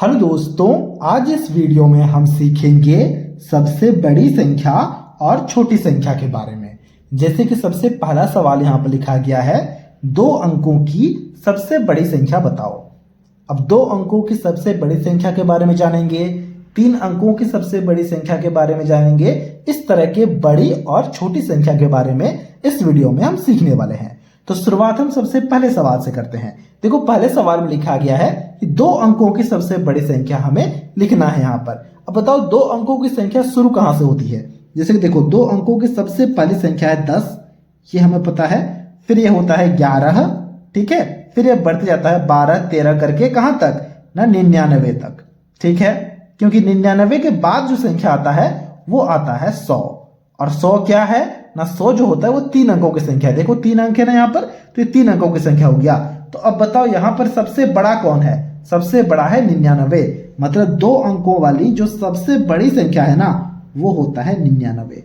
Hello दोस्तों, आज इस वीडियो में हम सीखेंगे सबसे बड़ी संख्या और छोटी संख्या के बारे में। जैसे कि सबसे पहला सवाल यहाँ पर लिखा गया है, 2 अंकों की सबसे बड़ी संख्या बताओ। अब 2 अंकों की सबसे बड़ी संख्या के बारे में जानेंगे, 3 अंकों की सबसे बड़ी संख्या के बारे में जानेंगे। इस तरह के बड़ी और छोटी संख्या के बारे में इस वीडियो में हम सीखने वाले हैं। तो शुरुआत हम सबसे पहले सवाल से करते हैं। देखो, पहले सवाल में लिखा गया है कि 2 अंकों की सबसे बड़ी संख्या हमें लिखना है यहाँ पर। अब बताओ 2 अंकों की संख्या शुरू कहां से होती है। जैसे कि देखो, 2 अंकों की सबसे पहली संख्या है 10, ये हमें पता है। फिर ये होता है 11, ठीक है। फिर ये बढ़ते जाता है 12, 13 करके कहां तक ना 99 तक, ठीक है। क्योंकि 99 के बाद जो संख्या आता है वो आता है 100। और 100 क्या है ना, 100 जो होता है वो 3 अंकों की संख्या है। देखो 3 अंक है ना यहाँ पर, तो ये 3 अंकों की संख्या हो गया। तो अब बताओ यहाँ पर सबसे बड़ा कौन है। सबसे बड़ा है 99, मतलब 2 अंकों वाली जो सबसे बड़ी संख्या है ना वो होता है 99।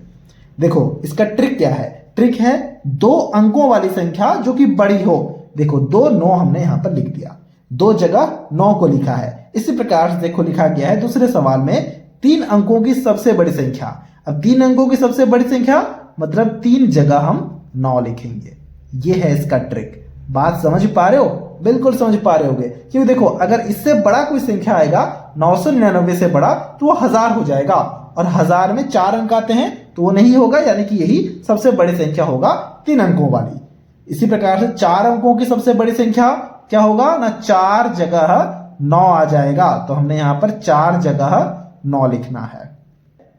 देखो इसका ट्रिक क्या है, ट्रिक है 2 अंकों वाली संख्या जो कि बड़ी हो। देखो 2 9 हमने यहाँ पर लिख दिया, 2 जगह 9 को लिखा है। इसी प्रकार से देखो लिखा गया है दूसरे सवाल में 3 अंकों की सबसे बड़ी संख्या। अब 3 अंकों की सबसे बड़ी संख्या मतलब 3 जगह हम 9 लिखेंगे। ये है इसका ट्रिक। बात समझ पा रहे हो? बिल्कुल समझ पा रहे होगे। क्योंकि देखो अगर इससे बड़ा कोई संख्या आएगा 999 से बड़ा तो वो 1000 हो जाएगा, और 1000 में 4 अंक आते हैं तो वो नहीं होगा, यानी कि यही सबसे बड़ी संख्या होगा 3 अंकों वाली। इसी प्रकार से 4 अंकों की सबसे बड़ी संख्या क्या होगा ना, 4 जगह 9 आ जाएगा। तो हमने यहां पर 4 जगह 9 लिखना है।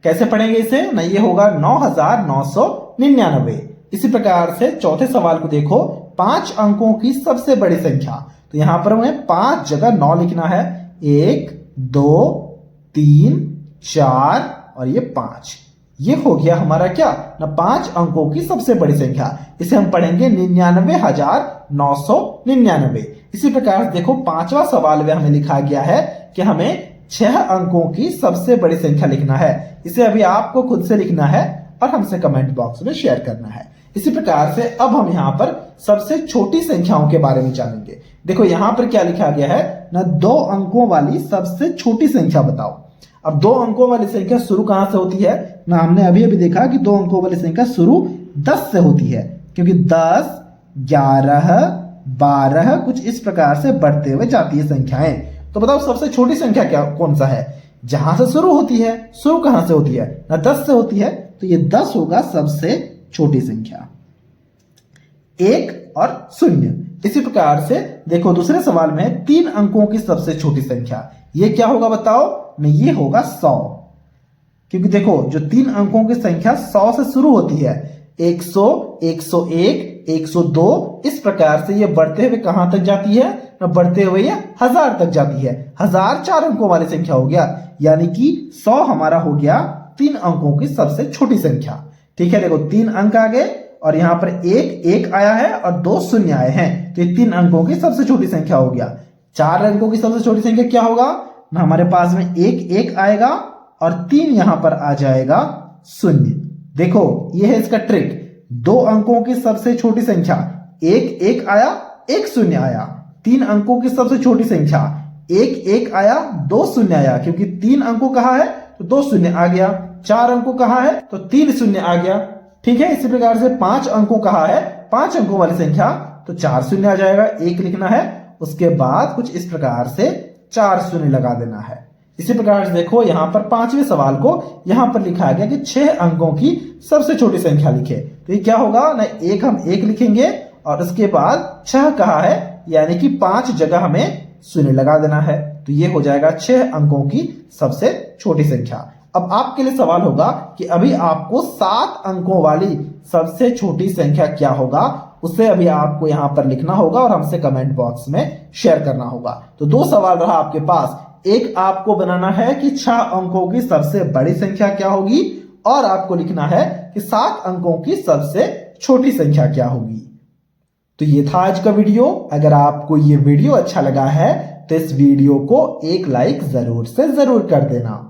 कैसे पढ़ेंगे इसे ना, ये होगा 9999। इसी प्रकार से चौथे सवाल को देखो, 5 अंकों की सबसे बड़ी संख्या। तो यहां पर हमें 5 जगह 9 लिखना है। 1 2 3 4 और ये 5। ये हो गया हमारा क्या ना 5 अंकों की सबसे बड़ी संख्या। इसे हम पढ़ेंगे 99,999। इसी प्रकार से देखो 5वां सवाल में हमें लिखा गया है कि हमें 6 अंकों की सबसे बड़ी संख्या लिखना है। इसे अभी आपको खुद से लिखना है और हमसे कमेंट बॉक्स में शेयर करना है। इसी प्रकार से अब हम यहाँ पर सबसे छोटी संख्याओं के बारे में जानेंगे। देखो यहाँ पर क्या लिखा गया है ना, 2 अंकों वाली सबसे छोटी संख्या बताओ। अब 2 अंकों वाली संख्या शुरू कहां से होती है ना, हमने अभी अभी देखा कि 2 अंकों वाली संख्या शुरू 10 से होती है। क्योंकि 10 11 12 कुछ इस प्रकार से बढ़ते हुए जाती है संख्याएं। तो बताओ सबसे छोटी संख्या क्या कौन सा है, जहां से शुरू होती है। शुरू कहां से होती है ना, 10 से होती है। तो ये 10 होगा सबसे छोटी संख्या। 1 और 0। इसी प्रकार से देखो दूसरे सवाल में 3 अंकों की सबसे छोटी संख्या, ये क्या होगा बताओ नहीं, ये होगा 100। क्योंकि देखो जो 3 अंकों की संख्या 100 से शुरू होती है, 100 101 102 इस प्रकार से ये बढ़ते हुए कहां तक जाती है ना, बढ़ते हुए ये 1000 तक जाती है। 1000 4 अंकों वाली संख्या हो गया, यानी कि 100 हमारा हो गया 3 अंकों की सबसे छोटी संख्या। ठीक है, देखो 3 अंक आ गए और यहां पर 1 आया है और 2 शून्य आए हैं, तो ये 3 अंकों की सबसे छोटी संख्या हो गया। 4 अंकों की सबसे छोटी संख्या क्या होगा ना, हमारे पास में 1 आएगा और 3 यहां पर आ जाएगा 0। देखो ये है इसका ट्रिक। 2 अंकों की सबसे छोटी संख्या, 1 आया 1 शून्य आया। 3 अंकों की सबसे छोटी संख्या, 1 आया 2 शून्य आया। क्योंकि 3 अंकों कहा है तो 2 शून्य आ गया। 4 अंकों कहा है तो 3 शून्य आ गया। ठीक है, इसी प्रकार से 5 अंकों कहा है, 5 अंकों वाली संख्या तो 4 शून्य आ जाएगा। 1 लिखना है, उसके बाद कुछ इस प्रकार से 4 शून्य लगा देना है। इसी प्रकार से देखो यहां पर 5वें सवाल को यहां पर लिखा गया कि 6 अंकों की सबसे छोटी संख्या लिखे। तो ये क्या होगा ना, हम 1 लिखेंगे और उसके बाद 6 कहा है, यानी कि 5 जगह हमें शून्य लगा देना है। तो ये हो जाएगा 6 अंकों की सबसे छोटी संख्या। अब आपके लिए सवाल होगा कि अभी आपको 7 अंकों वाली सबसे छोटी संख्या क्या होगा, उसे अभी आपको यहां पर लिखना होगा और हमसे कमेंट बॉक्स में शेयर करना होगा। तो 2 सवाल रहा आपके पास। एक आपको बनाना है कि 6 अंकों की सबसे बड़ी संख्या क्या होगी, और आपको लिखना है कि 7 अंकों की सबसे छोटी संख्या क्या होगी। तो ये था आज का वीडियो। अगर आपको ये वीडियो अच्छा लगा है तो इस वीडियो को एक लाइक जरूर से जरूर कर देना।